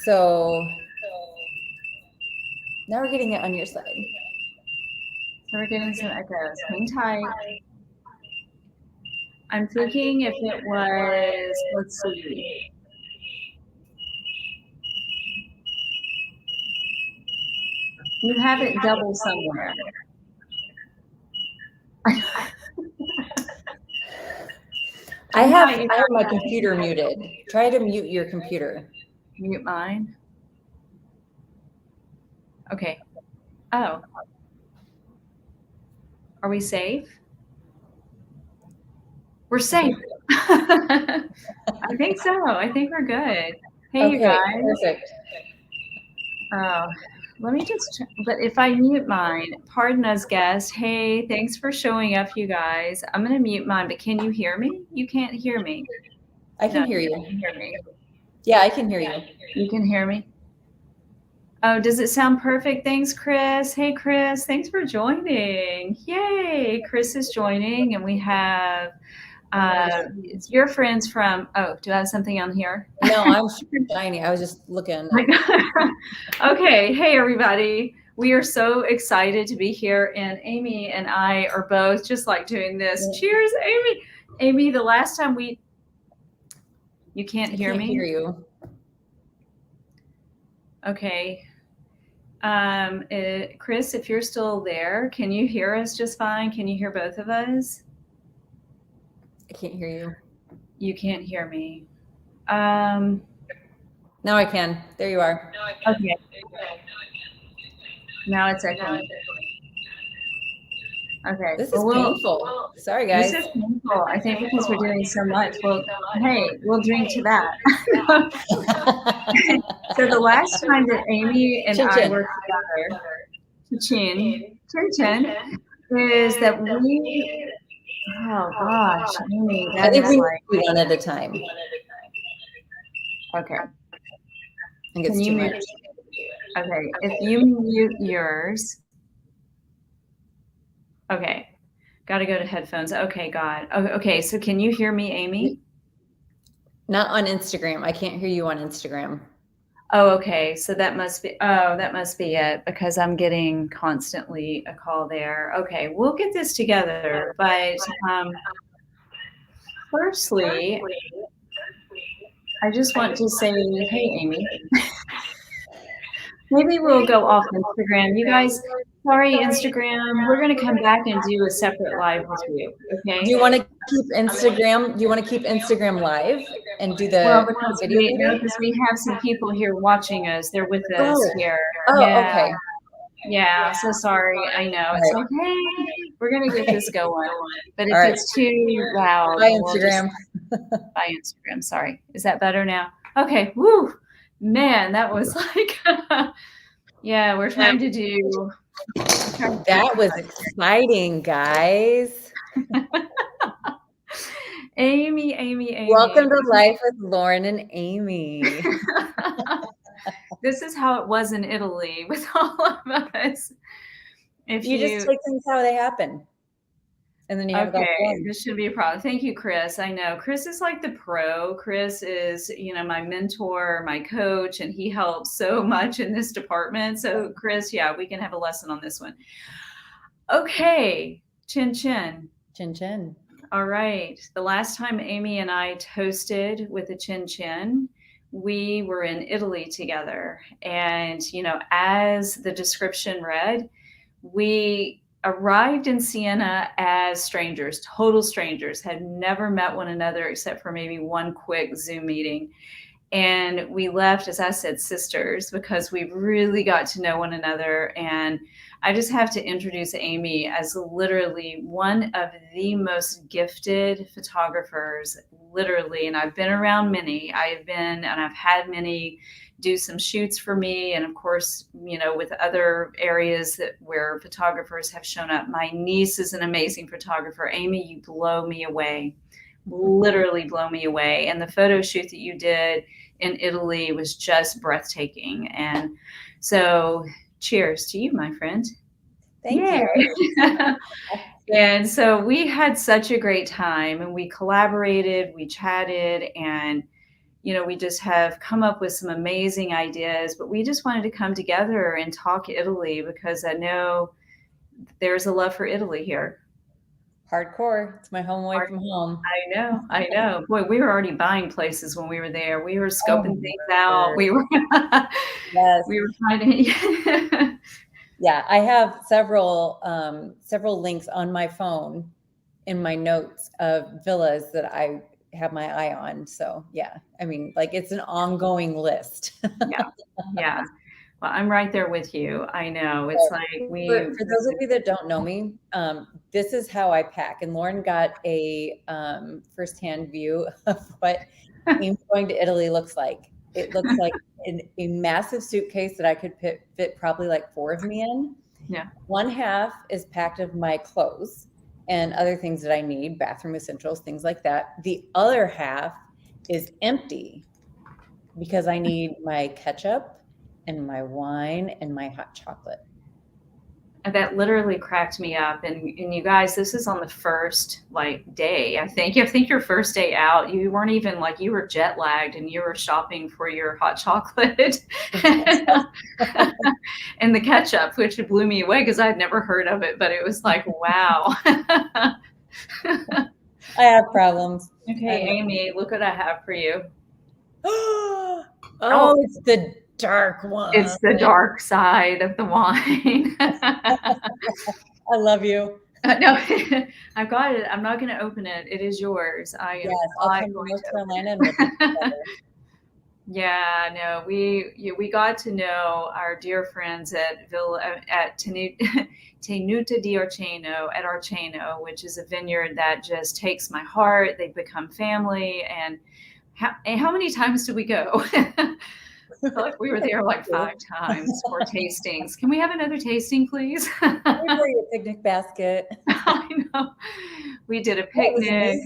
So now we're getting it on your side. So we're getting some echoes. Hang tight. I'm thinking if it was, let's see. You have it double somewhere. I have my computer muted. Try to mute your computer. Mute mine. Okay. Oh. Are we safe? We're safe. I think so. I think we're good. Hey, you guys. Perfect. Oh, let me just, but if I mute mine, pardon us, guests. Hey, thanks for showing up, you guys. I'm going to mute mine, but can you hear me? You can't hear me. I can hear you. You can hear me. Yeah, I can hear you. You can hear me? Oh, does it sound perfect? Thanks, Chris. Hey, Chris, thanks for joining. Yay, Chris is joining, and we have your friends from, oh, do I have something on here? No, I'm shiny. I was just looking. Okay, hey, everybody. We are so excited to be here, and Amy and I are both just like doing this. Cheers, Amy. Amy, the last time you can't hear me? I can't hear you. Okay. Chris, if you're still there, can you hear us just fine? Can you hear both of us? I can't hear you. You can't hear me. Now I can. There you are. Okay. Now it's echoing. Okay. This is painful. Sorry, guys. This is painful. I think because we're doing so much. Well, hey, we'll drink to that. So the last time that Amy and I worked together, chin, is that we, oh gosh, Amy, I think we do one at a time. Okay. I think it's too much. Okay, if you mute yours. Okay, got to go to headphones. Okay, God. Okay, so can you hear me, Amy? Not on Instagram. I can't hear you on Instagram. Oh, okay. So that must be it, because I'm getting constantly a call there. Okay, we'll get this together. But firstly, I just want to say, hey, Amy. Maybe we'll go off Instagram. You guys, sorry, Instagram. We're going to come back and do a separate live with you. Okay. Do you want to keep Instagram? Do you want to keep Instagram live and do the video? Because we have some people here watching us. They're with us here. Oh, yeah. Okay. Yeah. So sorry. I know. It's okay. We're going to get this going. But if it's too loud, bye Instagram. Bye Instagram. Sorry. Is that better now? Okay. Woo. Man, that was like, yeah, we're trying to do. That was exciting, guys. Amy. Welcome to Life with Lauren and Amy. This is how it was in Italy with all of us. If you just take things how they happen. And then you have this should be a problem. Thank you, Chris. I know Chris is like the pro. Chris is, my mentor, my coach, and he helps so much in this department. So Chris, yeah, we can have a lesson on this one. Okay. Chin. All right. The last time Amy and I toasted with a chin, we were in Italy together. And, as the description read, we arrived in Siena as strangers, total strangers, had never met one another except for maybe one quick Zoom meeting. And we left, as I said, sisters, because we really got to know one another. And I just have to introduce Amy as literally one of the most gifted photographers, literally. And I've been around many. I've had many do some shoots for me. And of course, with other areas where photographers have shown up. My niece is an amazing photographer. Amy, you blow me away, literally blow me away. And the photo shoot that you did in Italy was just breathtaking. And so cheers to you, my friend. Thank you. And so we had such a great time, and we collaborated, we chatted, and we just have come up with some amazing ideas, but we just wanted to come together and talk Italy because I know there's a love for Italy here. Hardcore. It's my home away from home. I know. Boy, we were already buying places when we were there. We were Oh, scoping things out. We were yes. we were trying to Yeah, I have several links on my phone in my notes of villas that I have my eye on. So yeah, I mean, like it's an ongoing list. Yeah. Yeah. Well, I'm right there with you. I know. It's like For those of you that don't know me, this is how I pack. And Lauren got a firsthand view of what going to Italy looks like. It looks like a massive suitcase that I could fit probably like 4 of me in. Yeah. One half is packed of my clothes and other things that I need, bathroom essentials, things like that. The other half is empty because I need my ketchup and my wine and my hot chocolate. That literally cracked me up. And you guys, this is on the first day. I think your first day out, you weren't even you were jet lagged and you were shopping for your hot chocolate and the ketchup, which blew me away because I'd never heard of it, but it was like, wow. I have problems. Okay, Amy, look what I have for you. Oh, it's the dark one. It's the dark side of the wine. I love you. No, I've got it. I'm not going to open it. It is yours. Yes, I'll come to North Carolina and we'll do it together. Yeah, no, we got to know our dear friends at Tenuta di Arceno at Arceno, which is a vineyard that just takes my heart. They've become family. And how many times did we go? We were there 5 times for tastings. Can we have another tasting, please? For your picnic basket. I know. We did a picnic,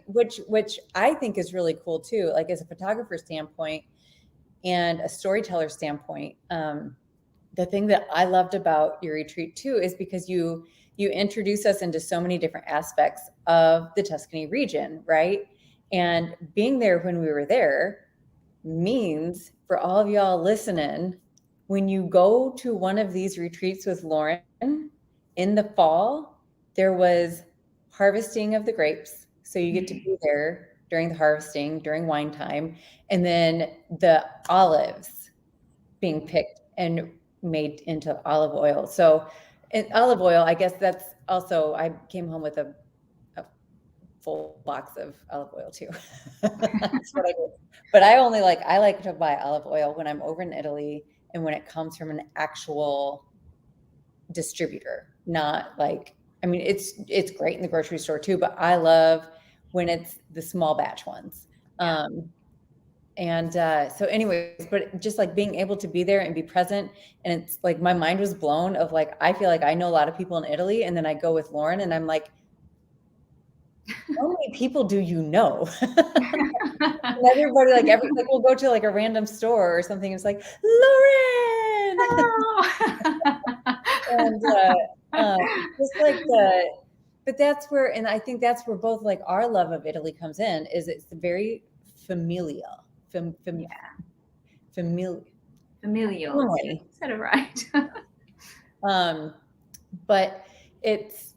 which I think is really cool too. Like as a photographer standpoint and a storyteller standpoint, the thing that I loved about your retreat too is because you introduce us into so many different aspects of the Tuscany region, right? And being there when we were there means for all of y'all listening, when you go to one of these retreats with Lauren in the fall, there was harvesting of the grapes. So you get to be there during the harvesting, during wine time, and then the olives being picked and made into olive oil. So in olive oil, I guess that's also, I came home with a full box of olive oil too. That's what I do. But I like to buy olive oil when I'm over in Italy and when it comes from an actual distributor, not it's great in the grocery store too, but I love when it's the small batch ones. So anyways, but just being able to be there and be present, and it's my mind was blown of I feel like I know a lot of people in Italy, and then I go with Lauren and I'm like, how many people do you know? And everybody we'll go to a random store or something. It's like, Lauren. And but that's where, and I think that's where both our love of Italy comes in, is it's very familial. Familial. You said it right. But it's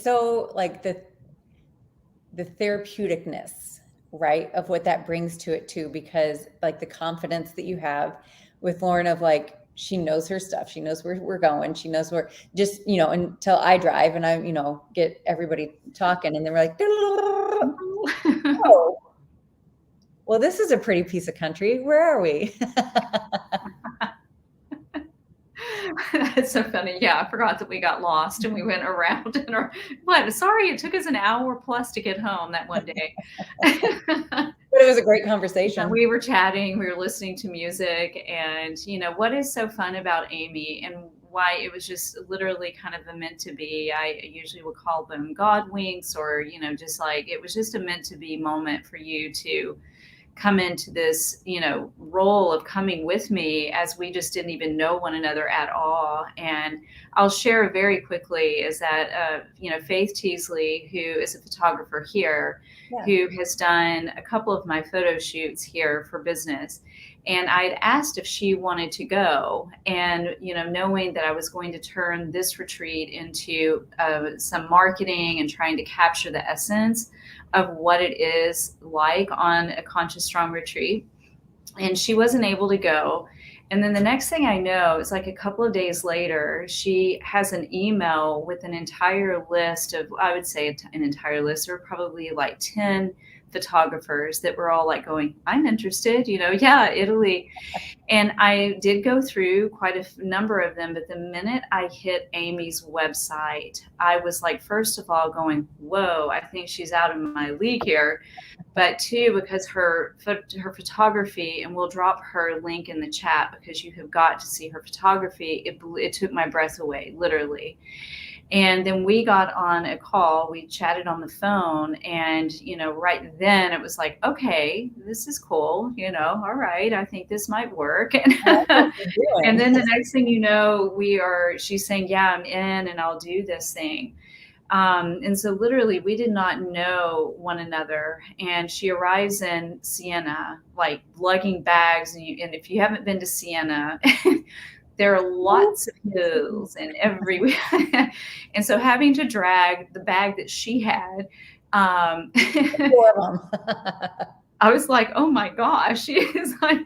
so the therapeuticness, right, of what that brings to it too, because the confidence that you have with Lauren of she knows her stuff, she knows where we're going, she knows where, just until I drive and I get everybody talking and then we're like, oh, well, this is a pretty piece of country, where are we? That's so funny. Yeah, I forgot that we got lost and we went around sorry, it took us an hour plus to get home that one day. But it was a great conversation. We were chatting, we were listening to music, and what is so fun about Amy and why it was just literally kind of a meant to be. I usually would call them God winks, or just it was just a meant to be moment for you to come into this, role of coming with me, as we just didn't even know one another at all. And I'll share very quickly is that, Faith Teasley, who is a photographer here, Yeah. who has done a couple of my photo shoots here for business. And I'd asked if she wanted to go. And, knowing that I was going to turn this retreat into some marketing and trying to capture the essence of what it is like on a Conscious Strong retreat. And she wasn't able to go. And then the next thing I know is like a couple of days later, she has an email with an entire list of, I would say an entire list, there were probably like 10 photographers that were all like going, I'm interested, yeah, Italy. And I did go through quite a number of them, but the minute I hit Amy's website, I was like, first of all, going, whoa, I think she's out of my league here. But two, because her photography, and we'll drop her link in the chat because you have got to see her photography. It took my breath away, literally. And then we got on a call, we chatted on the phone, and, right then it was like, okay, this is cool. All right, I think this might work. And then the next thing you know, she's saying, yeah, I'm in and I'll do this thing. And so literally we did not know one another. And she arrives in Siena, like lugging bags. And if you haven't been to Siena, there are lots of hills and everywhere. And so having to drag the bag that she had, Four of them. I was like, oh my gosh, she is like,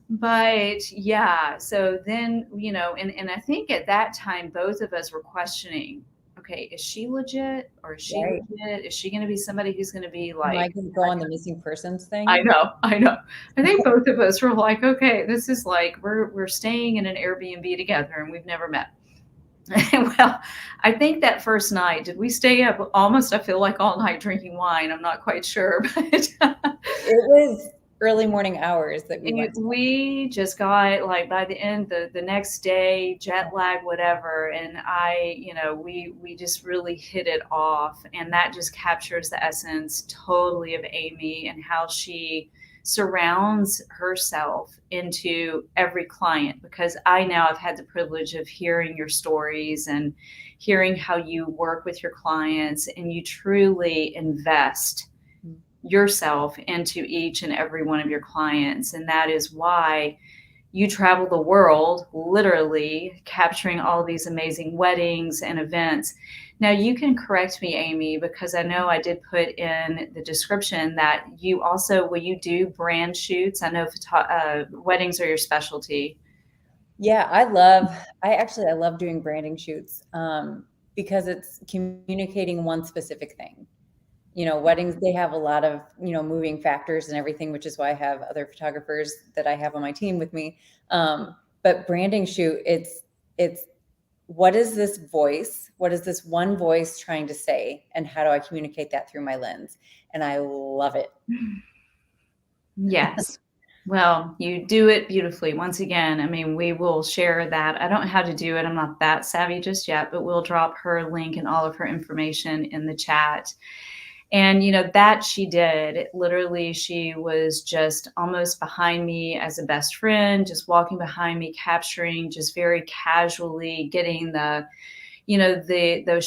but yeah. So then, and I think at that time, both of us were questioning, okay, is she legit or is she Right. legit? Is she going to be somebody who's going to be Am I like, going to go on the missing persons thing? I know. I think both of us were like, okay, this is like, we're staying in an Airbnb together and we've never met. Well, I think that first night, did we stay up almost, I feel like all night drinking wine? I'm not quite sure, but It was early morning hours that we went. we just got like by the end, the next day, jet lag, whatever. And we just really hit it off. And that just captures the essence totally of Amy and how she surrounds herself into every client, because I now have had the privilege of hearing your stories and hearing how you work with your clients, and you truly invest yourself into each and every one of your clients. And that is why you travel the world, literally capturing all these amazing weddings and events. Now, you can correct me, Amy, because I know I did put in the description that you also, will you do brand shoots? I know weddings are your specialty. Yeah, I love doing branding shoots because it's communicating one specific thing. Weddings, they have a lot of, moving factors and everything, which is why I have other photographers that I have on my team with me. But branding shoot, it's what is this voice? What is this one voice trying to say? And how do I communicate that through my lens? And I love it. Yes. Well, you do it beautifully. Once again, I mean, we will share that. I don't know how to do it. I'm not that savvy just yet, but we'll drop her link and all of her information in the chat. And, that she did. Literally, she was just almost behind me as a best friend, just walking behind me, capturing, just very casually getting those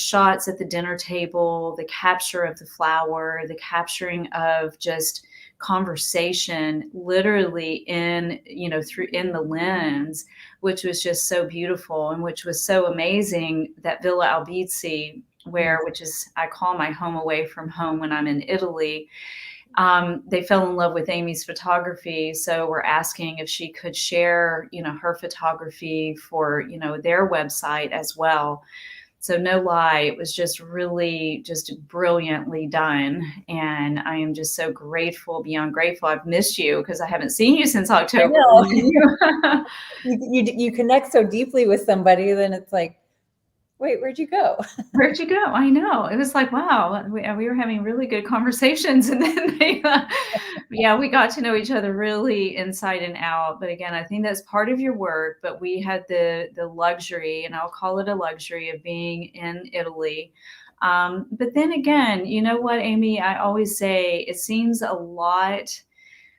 shots at the dinner table, the capture of the flower, the capturing of just conversation, literally in the lens, which was just so beautiful, and which was so amazing that Villa Albizzi, which is, I call my home away from home when I'm in Italy. They fell in love with Amy's photography. So we're asking if she could share, her photography for, their website as well. So no lie, it was just really just brilliantly done. And I am just so grateful, beyond grateful. I've missed you because I haven't seen you since October. You connect so deeply with somebody, then it's like, wait, where'd you go? Where'd you go? I know. It was like, wow, we were having really good conversations. And then we got to know each other really inside and out. But again, I think that's part of your work. But we had the luxury, and I'll call it a luxury, of being in Italy. But then again, you know what, Amy, I always say it seems a lot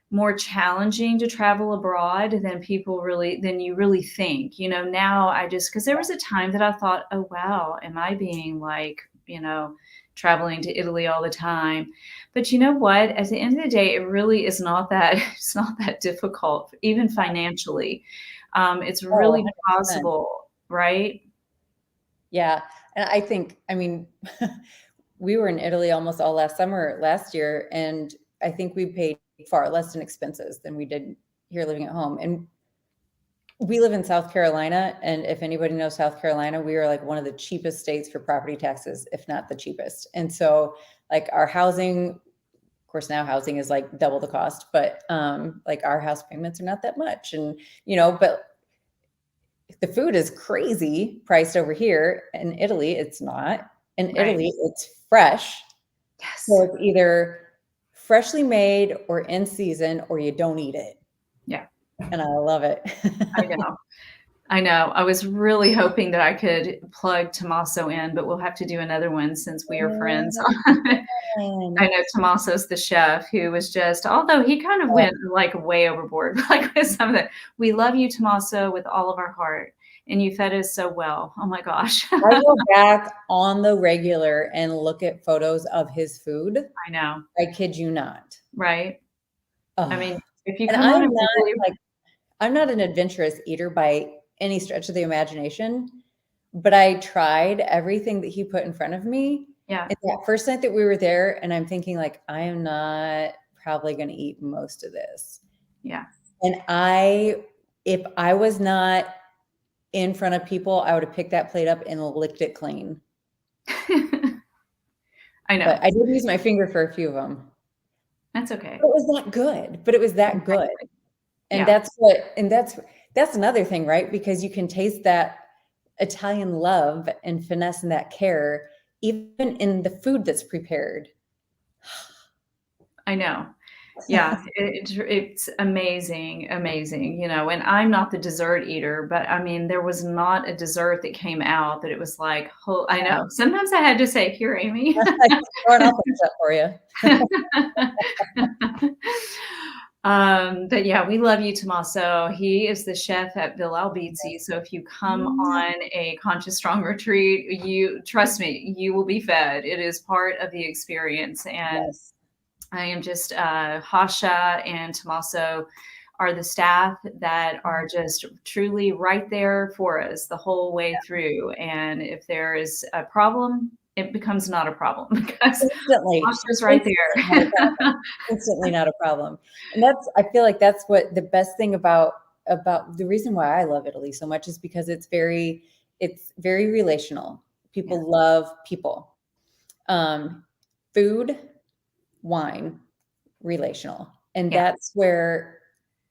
more challenging to travel abroad than you really think. Now because there was a time that I thought, oh wow, am I being like, traveling to Italy all the time? But you know what? At the end of the day, it really is not that it's not that difficult, even financially. It's Oh, really 100%. possible, right? Yeah. And I think, I mean, we were in Italy almost all last summer last year, and I think we paid far less in expenses than we did here living at home. And we live in South Carolina, and if anybody knows South Carolina, we are like one of the cheapest states for property taxes, if not the cheapest. And so, like, our housing, of course, now housing is like double the cost, but like our house payments are not that much. And, but the food is crazy priced over here. In Italy, it's not. In Right. Italy, it's fresh. So Yes. it's either freshly made or in season, or you don't eat it. Yeah. And I love it. I know. I know. I was really hoping that I could plug Tommaso in, but we'll have to do another one since we are friends. I know Tommaso's the chef who was although he kind of went like way overboard, like with some of the, we love you, Tommaso, with all of our heart. And you fed us so well. Oh my gosh. I go back on the regular and look at photos of his food. I know. I kid you not. Right. I Ugh. mean, if you And come on a really, I'm not an adventurous eater by any stretch of the imagination, but I tried everything that he put in front of me. yeah, And that first night that we were there, and I'm thinking like, I am not probably going to eat most of this. yeah. And if I was not in front of people, I would have picked that plate up and licked it clean. I know. But I did use my finger for a few of them. That's okay. It was that good, but it was that good. Exactly. And Yeah. that's another thing, right? Because you can taste that Italian love and finesse and that care even in the food that's prepared. I know. Yeah, it's amazing, amazing, and I'm not the dessert eater, but I mean, there was not a dessert that came out that it was like, oh, I know. Sometimes I had to say, "Here, Amy." I'll fix that for you. But yeah, we love you, Tommaso. He is the chef at Bill Albizzi. So if you come on a Conscious Strong retreat, trust me, you will be fed. It is part of the experience. And Yes. I am just Hasha and Tommaso are the staff that are just truly right there for us the whole way through. And if there is a problem, it becomes not a problem because Instantly. Hasha's right there. Instantly not a problem. And I feel like that's what the best thing about the reason why I love Italy so much is because it's very relational. People love people. Food, wine, relational. And Yeah. that's where,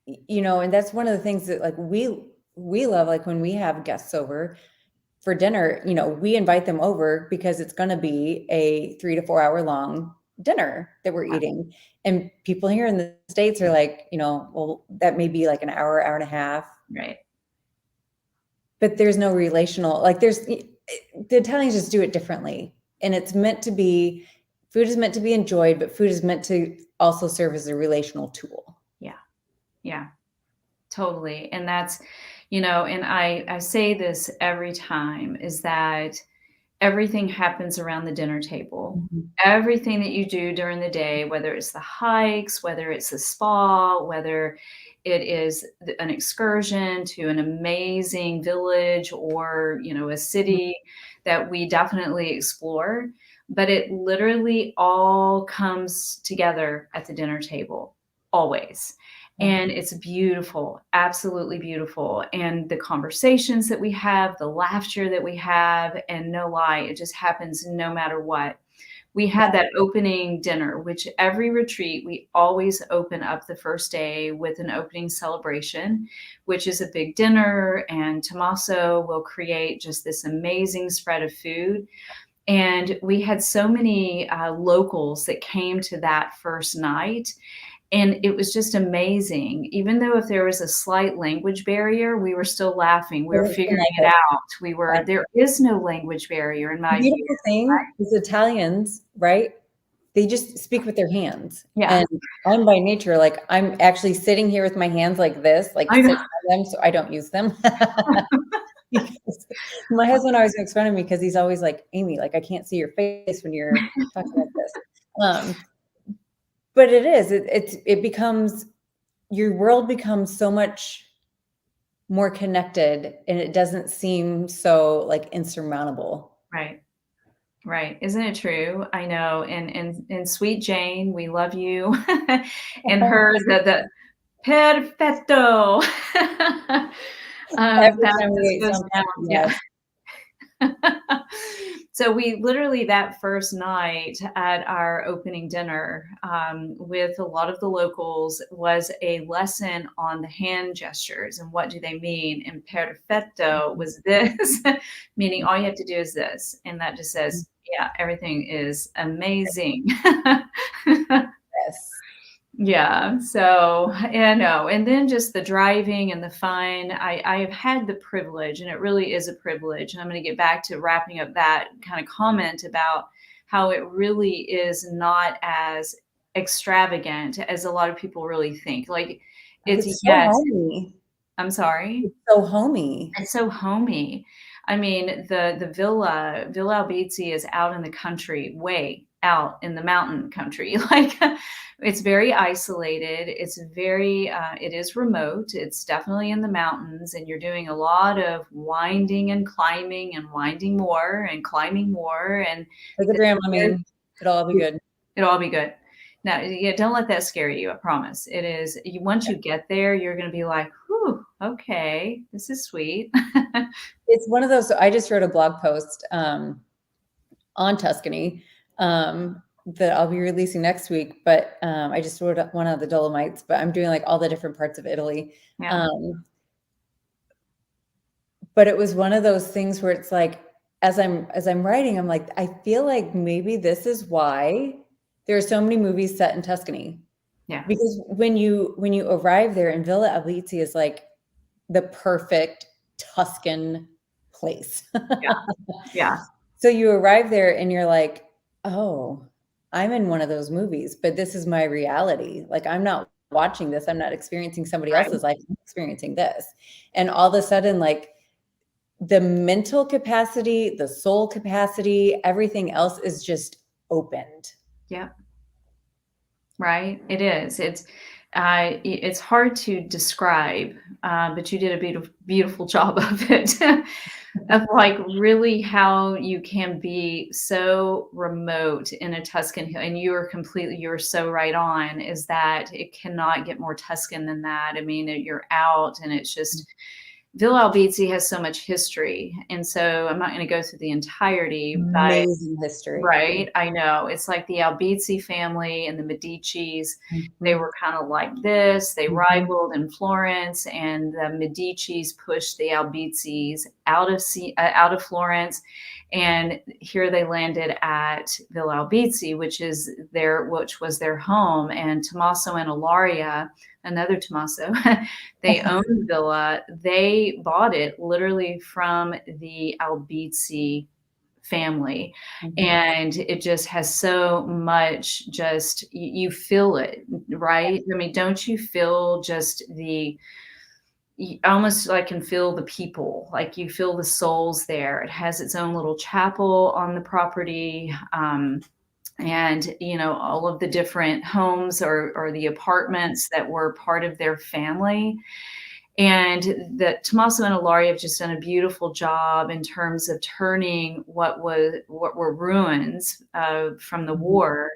and that's one of the things that like we love, like when we have guests over for dinner, we invite them over because it's going to be a 3 to 4 hour long dinner that we're eating. And people here in the States are like, well, that may be like an hour, hour and a half. Right. But there's no relational, like the Italians just do it differently. And food is meant to be enjoyed, but food is meant to also serve as a relational tool. Yeah. Yeah. Totally. And that's, and I say this every time is that everything happens around the dinner table. Mhm. Everything that you do during the day, whether it's the hikes, whether it's the spa, whether it is an excursion to an amazing village or, a city that we definitely explore, but it literally all comes together at the dinner table, always. And it's beautiful, absolutely beautiful. And the conversations that we have, the laughter that we have, and no lie, it just happens no matter what. We had that opening dinner, which every retreat, we always open up the first day with an opening celebration, which is a big dinner. And Tommaso will create just this amazing spread of food. And we had so many locals that came to that first night. And it was just amazing. Even though if there was a slight language barrier, we were still laughing. We were figuring it out. There is no language barrier in The my view. beautiful thing is Italians, right? they just speak with their hands. Yeah. And I'm by nature, like, I'm actually sitting here with my hands like this, like I sitting know. on them, so I don't use them. Because my husband always makes fun of me because he's always like, Amy, like, I can't see your face when you're talking like this. But it becomes, your world becomes so much more connected, and it doesn't seem so like insurmountable. Right. Right. Isn't it true? I know. And Sweet Jane, we love you. And her, the perfetto. Every That time just we ate goes something, down. Yeah. yes. So we literally, that first night at our opening dinner, with a lot of the locals, was a lesson on the hand gestures and what do they mean. And perfetto was this, meaning all you have to do is this, and that just says, yeah, everything is amazing. Yes. Yeah, so yeah, no, and then just the driving and the fun. I have had the privilege, and it really is a privilege. And I'm going to get back to wrapping up that kind of comment about how it really is not as extravagant as a lot of people really think. Like, it's, It's so yes, homey. I'm sorry. It's so homey. It's so homey. I mean, the Villa Albizzi is out in the country, way out in the mountain country. Like, it's very isolated. It's very, it is remote. It's definitely in the mountains, and you're doing a lot of winding and climbing and winding more and climbing more. And Like a it's Dramamine, it'll all be good. it'll all be good. Now, yeah, don't let that scare you. I promise. It is. You, once you get there, you're going to be like, "Whew, okay, this is sweet." It's one of those, so I just wrote a blog post on Tuscany that I'll be releasing next week, but I just wrote one of the Dolomites, but I'm doing like all the different parts of Italy. Yeah, But it was one of those things where it's like, as I'm writing, I'm like, I feel like maybe this is why there are so many movies set in Tuscany. yeah, Because when you arrive there, and Villa Ablizzi is like the perfect Tuscan place. yeah, yeah. So you arrive there and you're like, oh, I'm in one of those movies, but this is my reality. Like, I'm not watching this. I'm not experiencing somebody Right. else's life. I'm experiencing this. And all of a sudden, like, the mental capacity, the soul capacity, everything else is just opened. Yeah. Right. It is. It's hard to describe, but you did a beautiful, beautiful job of it. Of like really how you can be so remote in a Tuscan hill, and you're so right on, is that it cannot get more Tuscan than that. I mean, you're out and it's just, Villa Albizzi has so much history. And so I'm not going to go through the entirety, but Amazing history. right, I know. It's like the Albizzi family and the Medicis. They Mhm. were kind of like this. They Mhm. rivaled in Florence, and the Medicis pushed the Albizzis out of Florence, and here they landed at Villa Albizzi, which was their home. And Tommaso and Ilaria, another Tommaso, they owned the villa. They bought it literally from the Albizzi family, Mhm. and it just has so much, just you feel it, right? I mean, don't you feel just the, almost like can feel the people, like you feel the souls there. It has its own little chapel on the property. And all of the different homes, or the apartments that were part of their family. And that Tommaso and Ilaria have just done a beautiful job in terms of turning what were ruins from the Mhm. war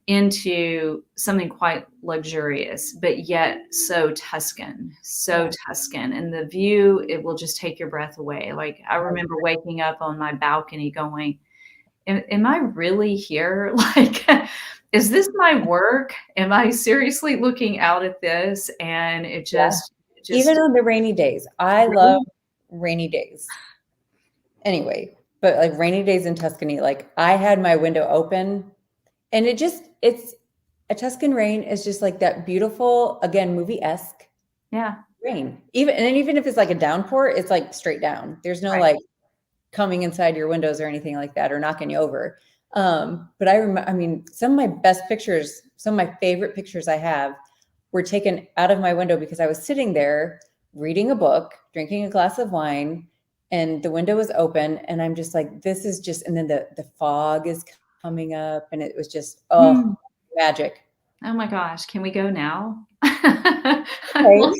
into something quite luxurious, but yet so Tuscan, so Yeah. Tuscan. And the view, it will just take your breath away. Like, I remember waking up on my balcony going, am I really here? Like, is this my work? Am I seriously looking out at this? And it Yeah. Even just on the rainy days. I love really, rainy days. Anyway, but like rainy days in Tuscany, like I had my window open, and it's a Tuscan rain is just like that beautiful, again, movie-esque yeah, rain. Even if it's like a downpour, it's like straight down. There's no right. like coming inside your windows or anything like that, or knocking you over. But I remember, I mean, some of my best pictures, some of my favorite pictures I have were taken out of my window because I was sitting there reading a book, drinking a glass of wine, and the window was open. And I'm just like, this is just, and then the fog is coming up, and it was just, oh, Mm. magic. Oh my gosh, can we go now? Right?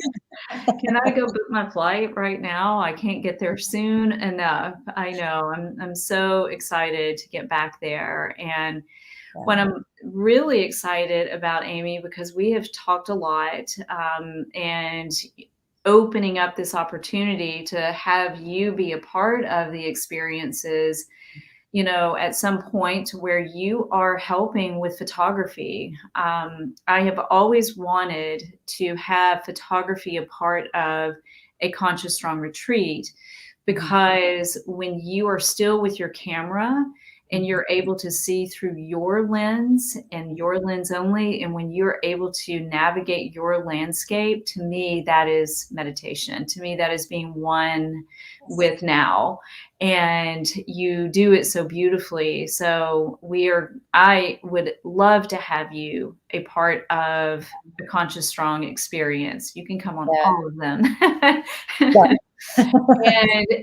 Can I go book my flight right now? I can't get there soon enough. I know. I'm so excited to get back there. And what Yeah. I'm really excited about, Amy, because we have talked a lot, and opening up this opportunity to have you be a part of the experiences, at some point where you are helping with photography. I have always wanted to have photography a part of a Conscious Strong retreat, Mhm. because when you are still with your camera and Mhm. you're able to see through your lens and your lens only, and when you're able to navigate your landscape, to me, that is meditation. To me, that is being one with now. And you do it so beautifully. So I would love to have you a part of the Conscious Strong experience. You can come on Yeah. all of them. Yeah.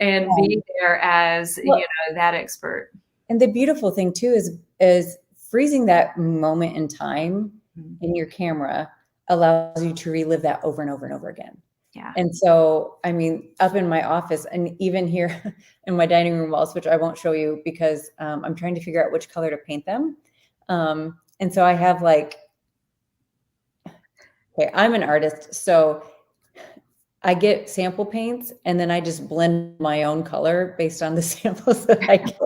And be there as, Well, that expert. and the beautiful thing too is freezing that moment in time Mhm. in your camera allows you to relive that over and over and over again. Yeah. And so, I mean, up in my office and even here in my dining room walls, which I won't show you because I'm trying to figure out which color to paint them. And so I have like, okay, I'm an artist, so I get sample paints and then I just blend my own color based on the samples that I get.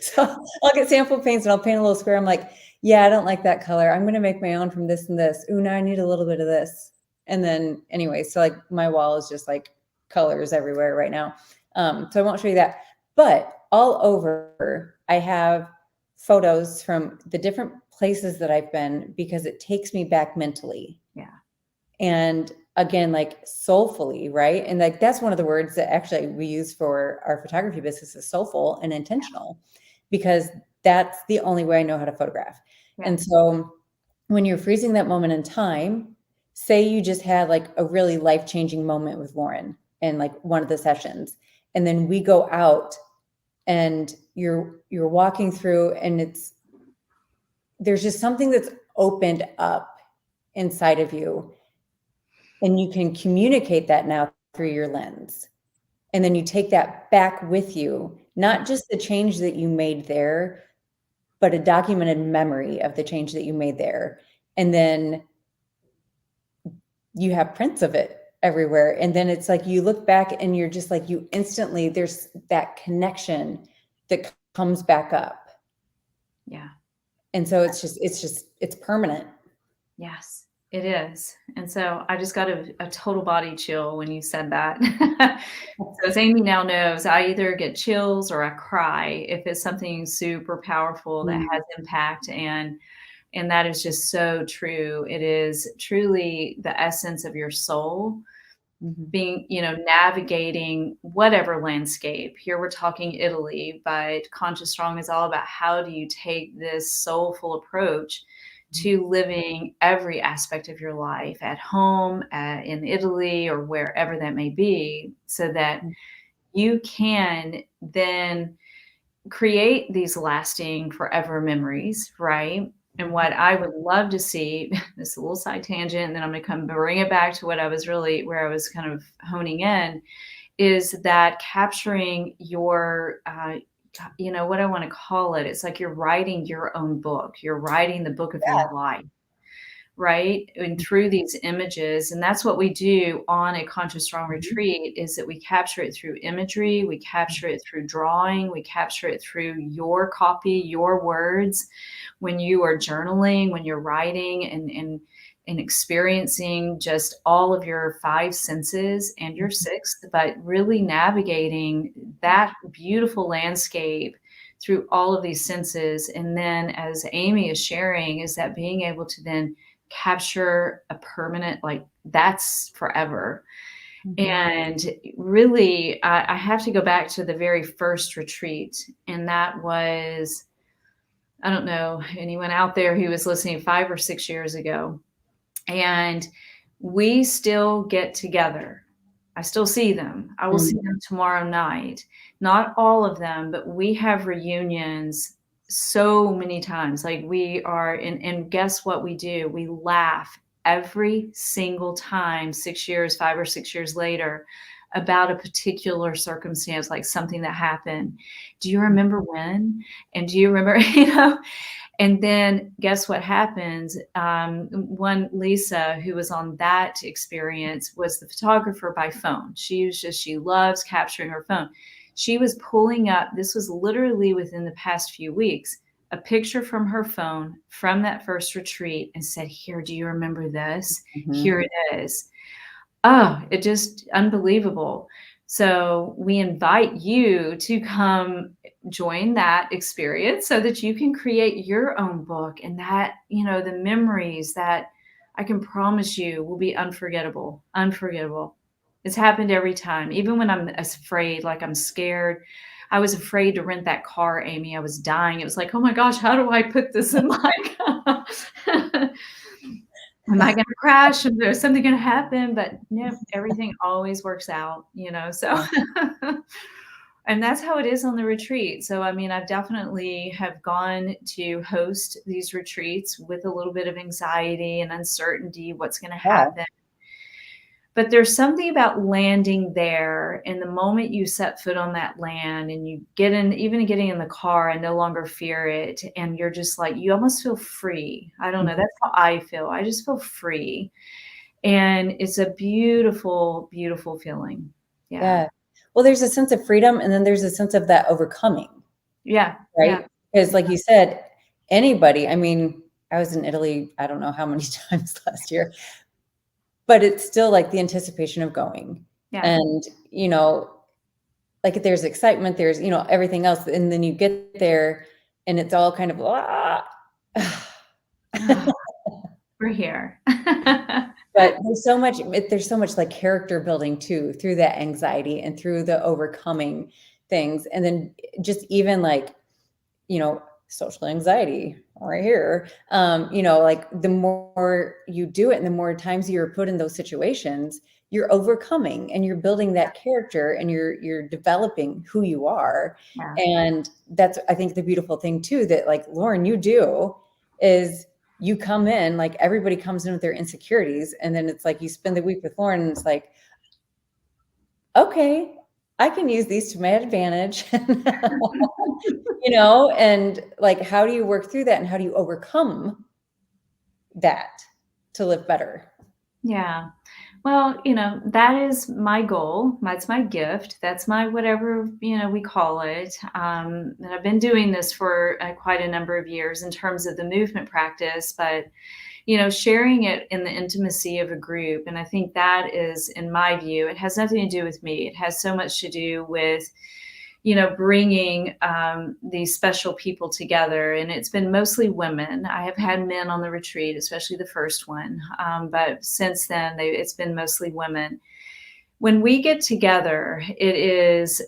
So I'll get sample paints and I'll paint a little square. I'm like, yeah, I don't like that color. I'm going to make my own from this and this. Ooh, now I need a little bit of this. And then anyway, so like my wall is just like colors everywhere right now. So I won't show you that. But all over, I have photos from the different places that I've been because it takes me back mentally. Yeah. And again, like soulfully, right? And like that's one of the words that actually we use for our photography business is soulful and intentional, because that's the only way I know how to photograph. Yeah. And so when you're freezing that moment in time, say you just had like a really life-changing moment with Lauren in like one of the sessions, and then we go out and you're walking through and there's just something that's opened up inside of you, and you can communicate that now through your lens. And then you take that back with you, not just the change that you made there, but a documented memory of the change that you made there. And then you have prints of it everywhere. And then it's like you look back and you're just like, you instantly, there's that connection that comes back up. Yeah. And so it's permanent. Yes, it is. And so I just got a total body chill when you said that. So as Amy now knows, I either get chills or I cry if it's something super powerful that Mm. has impact, and that is just so true. It is truly the essence of your soul Mhm. being, navigating whatever landscape. Here we're talking Italy, but Conscious Strong is all about how do you take this soulful approach to living every aspect of your life at home, in Italy, or wherever that may be, so that Mhm. you can then create these lasting forever memories, right? And what I would love to see, this is a little side tangent, and then I'm going to come bring it back to what I was really, where I was kind of honing in, is that capturing your, what I want to call it. It's like you're writing your own book. You're writing the book of your life, right? And through these images. And that's what we do on a Conscious Strong Mhm. retreat, is that we capture it through imagery, we capture it through drawing, we capture it through your copy, your words. When you are journaling, when you're writing and experiencing just all of your five senses and your sixth, but really navigating that beautiful landscape through all of these senses. And then, as Amy is sharing, is that being able to then capture a permanent, like, that's forever. Mhm. And really, I have to go back to the very first retreat, and that was, I don't know, anyone out there who was listening 5 or 6 years ago, and we still get together. I still see them. I will see Mm. them tomorrow night. Not all of them, but we have reunions so many times. Like we are, and guess what we do? We laugh every single time, 6 years, 5 or 6 years later, about a particular circumstance, like something that happened. Do you remember when? And do you remember, and then guess what happens? One Lisa, who was on that experience, was the photographer by phone. She loves capturing her phone. She was pulling up, this was literally within the past few weeks, a picture from her phone from that first retreat and said, "Here, do you remember this? Mhm. Here it is." Oh, it just unbelievable. So we invite you to come join that experience so that you can create your own book, and that, the memories that I can promise you will be unforgettable, unforgettable. It's happened every time. Even when I'm afraid, like I'm scared. I was afraid to rent that car, Amy. I was dying. It was like, oh my gosh, how do I put this in my am I gonna crash? Is there something gonna happen? But no, everything always works out, so Yeah. and that's how it is on the retreat. So, I mean, I've definitely have gone to host these retreats with a little bit of anxiety and uncertainty, what's gonna Yeah. happen. But there's something about landing there, and the moment you set foot on that land and you get in, even getting in the car and no longer fear it, and you're just like, you almost feel free. I don't know, that's how I feel. I just feel free. And it's a beautiful, beautiful feeling. Yeah. Yeah. Well, there's a sense of freedom, and then there's a sense of that overcoming, Yeah. Yeah. right? Because like you said, anybody, I mean, I was in Italy, I don't know how many times last year, but it's still like the anticipation of going. Yeah. And, like there's excitement, there's, everything else. And then you get there and it's all kind of, ah. Ah, we're here. But there's so much like character building too, through that anxiety and through the overcoming things. And then just even like, social anxiety right here. Like the more you do it and the more times you're put in those situations, you're overcoming and you're building that character and you're developing who you are. Yeah. And that's, I think, the beautiful thing too, that like Lauren, you do is you come in, like everybody comes in with their insecurities. And then it's like you spend the week with Lauren and it's like, okay, I can use these to my advantage. And like, how do you work through that and how do you overcome that to live better? Yeah. Well, that is my goal. That's my gift. That's my whatever, we call it. And I've been doing this for quite a number of years in terms of the movement practice, but, sharing it in the intimacy of a group. And I think that is, in my view, it has nothing to do with me. It has so much to do with, bringing these special people together. And it's been mostly women. I have had men on the retreat, especially the first one. But since then, it's been mostly women. When we get together, it is,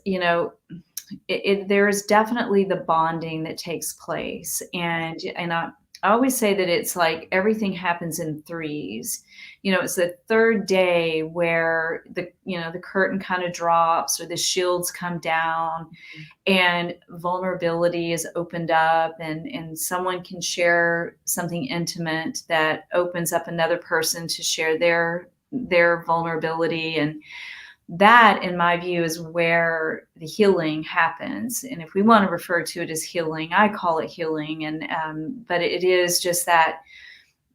there is definitely the bonding that takes place. And I always say that it's like everything happens in threes. It's the third day where the curtain kind of drops or the shields come down and vulnerability is opened up, and someone can share something intimate that opens up another person to share their vulnerability. And that, in my view, is where the healing happens. And if we want to refer to it as healing, I call it healing. And but it is just that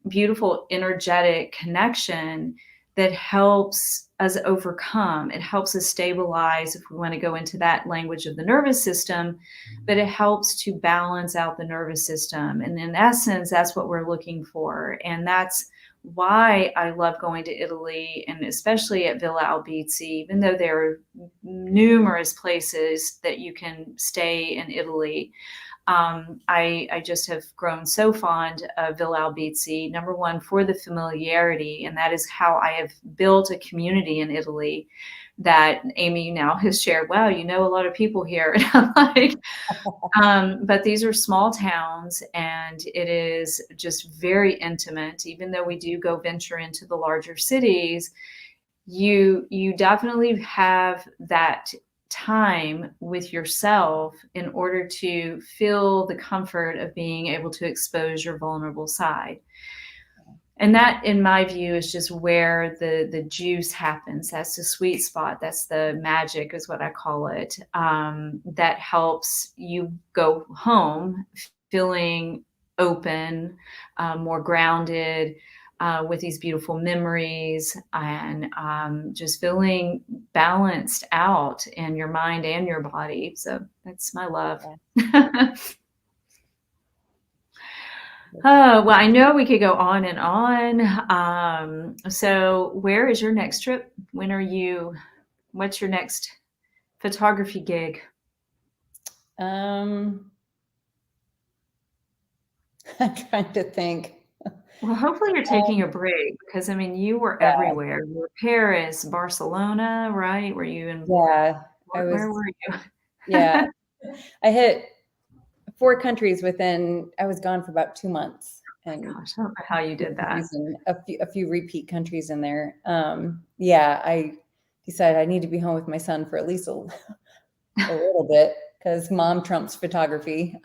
beautiful energetic connection that helps us overcome. It helps us stabilize, if we want to go into that language of the nervous system, but it helps to balance out the nervous system. And in essence, that's what we're looking for. And that's why I love going to Italy, and especially at Villa Albizzi, even though there are numerous places that you can stay in Italy. I just have grown so fond of Villa Albizzi, number one, for the familiarity. And that is how I have built a community in Italy that Amy now has shared. Wow, you know a lot of people here. And I'm like, but these are small towns and it is just very intimate. Even though we do go venture into the larger cities, you definitely have that time with yourself in order to feel the comfort of being able to expose your vulnerable side. And that, in my view, is just where the juice happens. That's the sweet spot. That's the magic, is what I call it. That helps you go home feeling open, more grounded, with these beautiful memories, and just feeling balanced out in your mind and your body. So that's my love. Yeah. Oh, well, I know we could go on and on. So where is your next trip? What's your next photography gig? I'm trying to think. Well, hopefully you're taking a break because I mean, you were Yeah, everywhere. You were Paris, Barcelona, right? Were you in, yeah, I was, where were you? yeah, I hit 4 countries within, I was gone for about 2 months, and Gosh, I don't know how you did that. and a few repeat countries in there. Yeah, I decided I need to be home with my son for at least a little bit because mom trumps photography.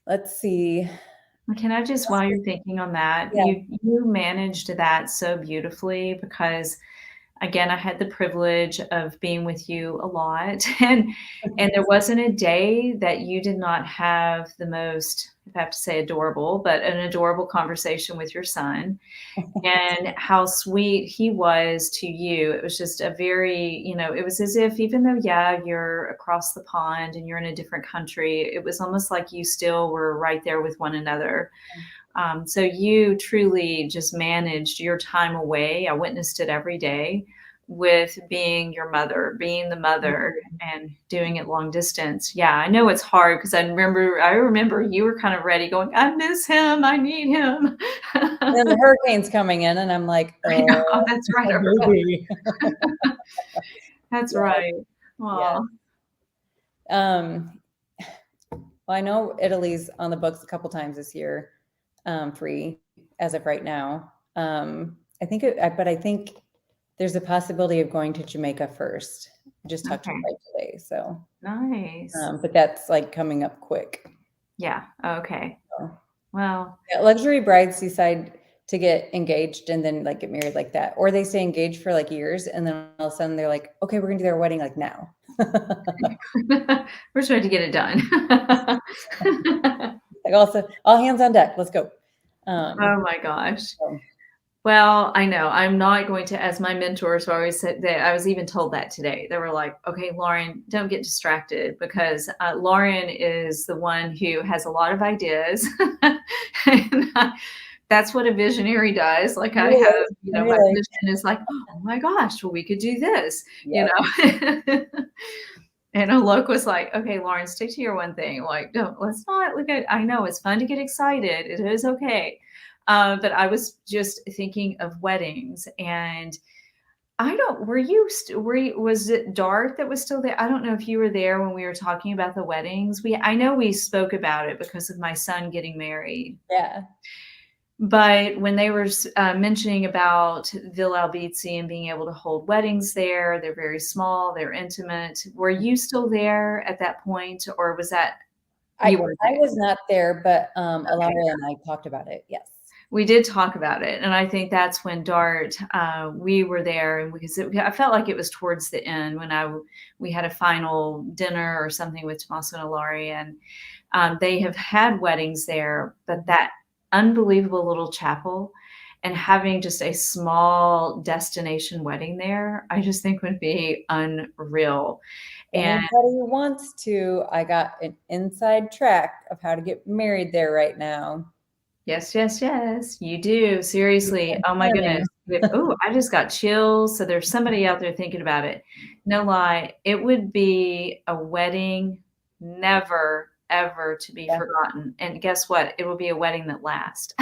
Let's see. Can I just, while you're thinking on that, Yeah. you managed that so beautifully because again, I had the privilege of being with you a lot, and there wasn't a day that you did not have the most, if I have to say adorable, but an adorable conversation with your son, and how sweet he was to you. It was just a very, it was as if even though, yeah, you're across the pond and you're in a different country, it was almost like you still were right there with one another. So you truly just managed your time away. I witnessed it every day with being your mother, being the mother and doing it long distance. Yeah, I know it's hard because I remember you were kind of ready going, I miss him. I need him. And the hurricane's coming in, and I'm like, I know, that's right. maybe. That's Yeah, right. yeah. Well, Well, I know Italy's on the books a couple times this year, free as of right now. But I think there's a possibility of going to Jamaica first. I just talked to okay. a friend today, so Nice. but that's like coming up quick. Yeah. Okay. So, Well, yeah, luxury brides decide to get engaged and then like get married like that, or they stay engaged for like years, and then all of a sudden they're like, okay, we're gonna do their wedding like now. we're trying to get it done. Like also all hands on deck. Let's go. Oh my gosh. So, Well, I know I'm not going to, as my mentors always said that I was even told that today. They were like, okay, Lauren, don't get distracted because Lauren is the one who has a lot of ideas. And that's what a visionary does. Like I have, really, my really, vision is like, oh my gosh, well, we could do this, yep. And Alok was like, okay, Lauren, stick to your one thing. Like, let's not look at, I know it's fun to get excited. It is okay. But I was just thinking of weddings and I don't, was it Dart that was still there? I don't know if you were there when we were talking about the weddings. I know we spoke about it because of my son getting married. Yeah. But when they were mentioning about Villa Albizzi and being able to hold weddings there, they're very small, they're intimate. Were you still there at that point, or was that I you were I there? was not there, but Okay, Alara and I talked about it. Yes. we did talk about it, and I think that's when Dart we were there, and I felt like it was towards the end when we had a final dinner or something with Tommaso and Ilari, and they have had weddings there, but that unbelievable little chapel and having just a small destination wedding there, I just think would be unreal. And Anybody who wants to, I got an inside track of how to get married there right now. yes, yes, yes, you do. Seriously. Oh my goodness. Planning. Oh, I just got chills. So there's somebody out there thinking about it. No lie, it would be a wedding never, ever to be Yeah. forgotten. And guess what? It will be a wedding that lasts.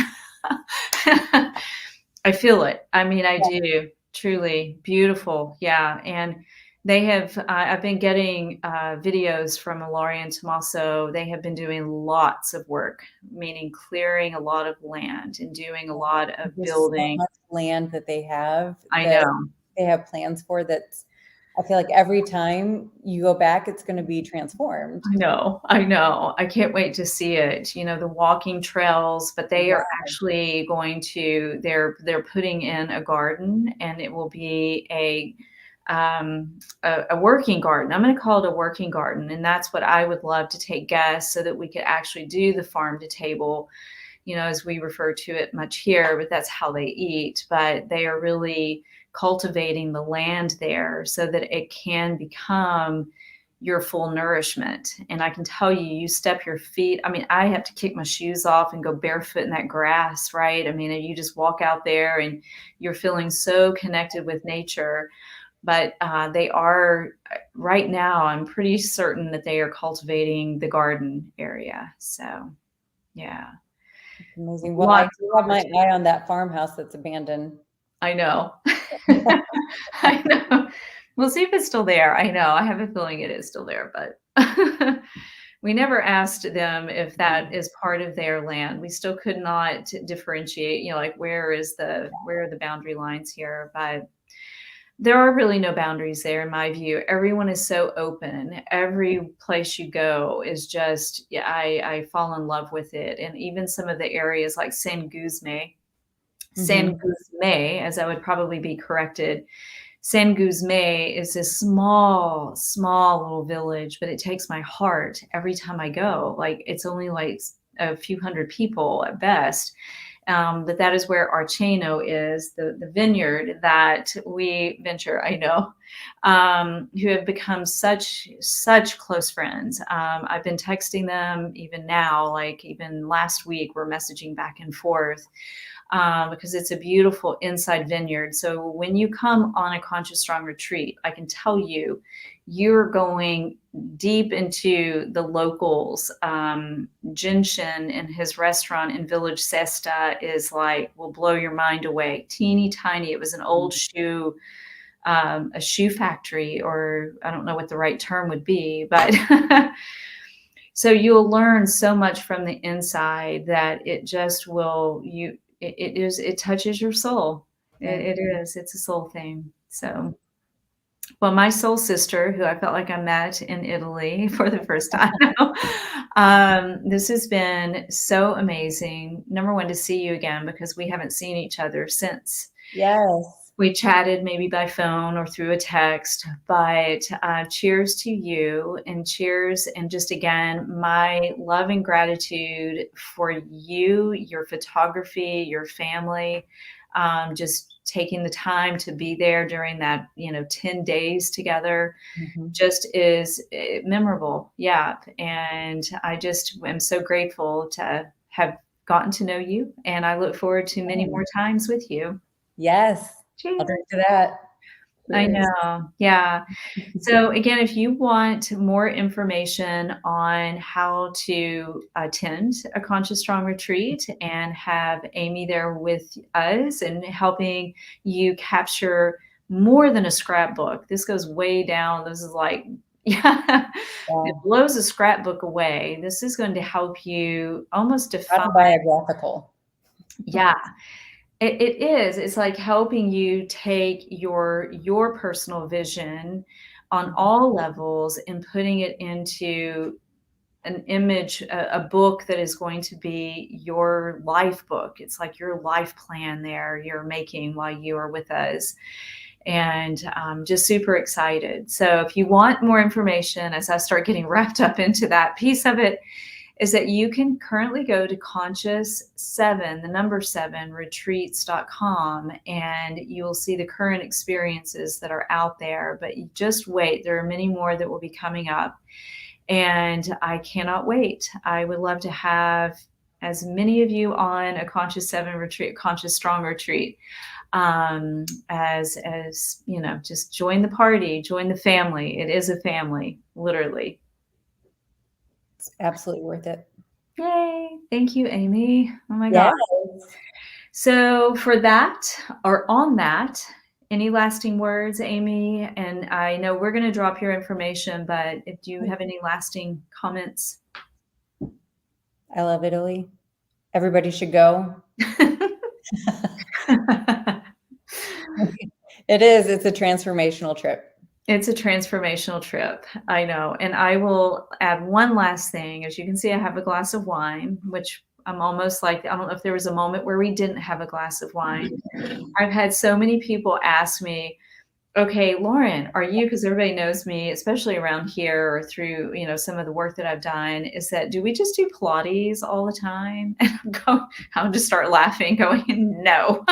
I feel it. I mean, I do. Truly beautiful. Yeah. And they have, I've been getting videos from Ilari and Tommaso. They have been doing lots of work, meaning clearing a lot of land and doing a lot of There's so building. much land that they have I that know. they have plans for that. I feel like every time you go back, it's going to be transformed. I know, I know. I can't wait to see it. You know, the walking trails, but they Yeah. are actually going to they're putting in a garden and it will be a working garden. I'm going to call it a working garden, and that's what I would love to take guests so that we could actually do the farm to table, you know, as we refer to it much here, but that's how they eat. But they are really cultivating the land there so that it can become your full nourishment. And I can tell you, you step your feet. I mean, I have to kick my shoes off and go barefoot in that grass, right? I mean, you just walk out there and you're feeling so connected with nature. But they are right now, I'm pretty certain that they are cultivating the garden area. So, yeah. Amazing. Well, I Lots do of have my opportunity. eye on that farmhouse that's abandoned. I know. I know. We'll see if it's still there. I know. I have a feeling it is still there, but we never asked them if that is part of their land. We still could not differentiate, you know, like where are the boundary lines here? But there are really no boundaries there in my view. Everyone is so open. Every place you go is just, yeah, I fall in love with it. And even some of the areas like San Mhm. Guzme, as I would probably be corrected. San Guzme is this small, small little village, but it takes my heart every time I go. Like it's only like a few hundred people at best. But that is where Archeno is, the vineyard that we venture, I know, who have become such close friends. I've been texting them even now, like even last week, we're messaging back and forth because it's a beautiful inside vineyard. So when you come on a Conscious Strong retreat, I can tell you, you're going deep into the locals. Jinshin and his restaurant in Village Cesta is like, will blow your mind away. Teeny tiny. It was an old a shoe factory, or I don't know what the right term would be, but so you'll learn so much from the inside that it just will it touches your soul. Yeah. It is. It's a soul thing. So, well, my soul sister, who I felt like I met in Italy for the first time, this has been so amazing. Number one, to see you again because we haven't seen each other since Yes. we chatted maybe by phone or through a text, but cheers to you and cheers. And just again, my love and gratitude for you, your photography, your family, just taking the time to be there during that, 10 days together Mhm. just is memorable. Yeah. And I just am so grateful to have gotten to know you. And I look forward to many more times with you. Yes. I'll Cheers. drink to that. I Cheers. know. Yeah. So again, if you want more information on how to attend a Conscious Strong retreat and have Amy there with us and helping you capture more than a scrapbook, this goes way down. This is like, yeah, it Yeah. blows a scrapbook away. This is going to help you almost define, Autobiographical. yeah, it is. It's like helping you take your personal vision on all levels and putting it into an image, a book that is going to be your life book. It's like your life plan there you're making while you are with us. And just super excited. So if you want more information, as I start getting wrapped up into that piece of it, is that you can currently go to conscious 7, the number 7 retreats.com, and you'll see the current experiences that are out there. But you just wait. There are many more that will be coming up. And I cannot wait. I would love to have as many of you on a Conscious 7 retreat, Conscious Strong retreat, as just join the party, join the family. It is a family, literally. It's absolutely worth it. Yay. Thank you, Amy. Oh my God. Yeah. So for that, or on that, any lasting words, Amy? And I know we're going to drop your information, but if you have any lasting comments? I love Italy. Everybody should go. It is. It's a transformational trip. It's a transformational trip. I know. And I will add one last thing. As you can see, I have a glass of wine, which I'm almost like, I don't know if there was a moment where we didn't have a glass of wine. I've had so many people ask me, okay, Lauren, are you, because everybody knows me, especially around here or through, some of the work that I've done, is that, do we just do Pilates all the time? And I'll just start laughing, going, no.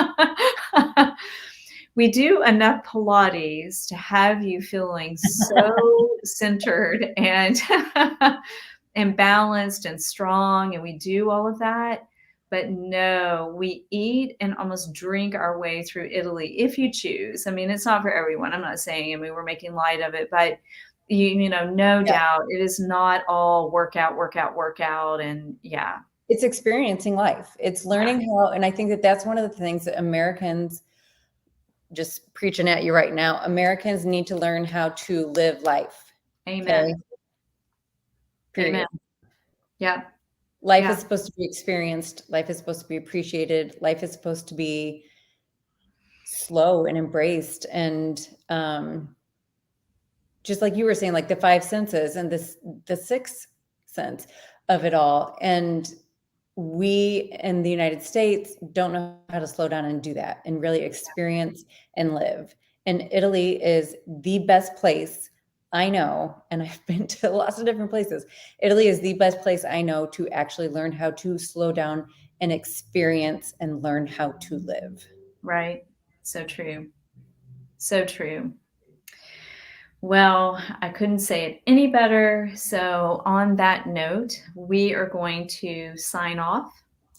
We do enough Pilates to have you feeling so centered and and balanced and strong, and we do all of that. But no, we eat and almost drink our way through Italy if you choose. I mean, it's not for everyone. I'm not saying, I mean, we're making light of it, but no Yeah. doubt it is not all workout, workout, workout. And yeah. It's experiencing life. It's learning how, and I think that that's one of the things that Americans, just preaching at you right now, Americans need to learn how to live life. Amen. Okay. Period. Amen. Yeah. Life Yeah. is supposed to be experienced. Life is supposed to be appreciated. Life is supposed to be slow and embraced. And just like you were saying, like the five senses and the sixth sense of it all. And we in the United States don't know how to slow down and do that and really experience and live. And Italy is the best place I know, and I've been to lots of different places. Italy is the best place I know to actually learn how to slow down and experience and learn how to live. Right. So true. So true. Well, I couldn't say it any better. So, on that note, we are going to sign off.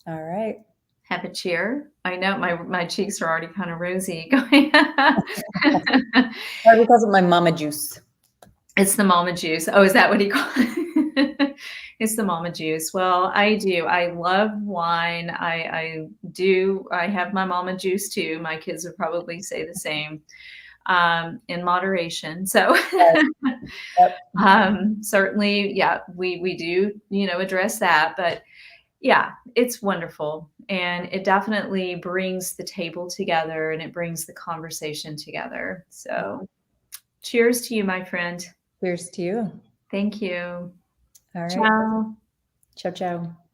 All right. Have a cheer. I know my cheeks are already kind of rosy going. Or because of my mama juice. It's the mama juice. Oh, is that what he called it? It's the mama juice. Well, I do. I love wine. I do. I have my mama juice too. My kids would probably say the same, in moderation. So Yep. certainly, yeah, we do, address that. But yeah, it's wonderful. And it definitely brings the table together and it brings the conversation together. So cheers to you, my friend. Cheers to you. Thank you. All right. Ciao. Ciao, ciao.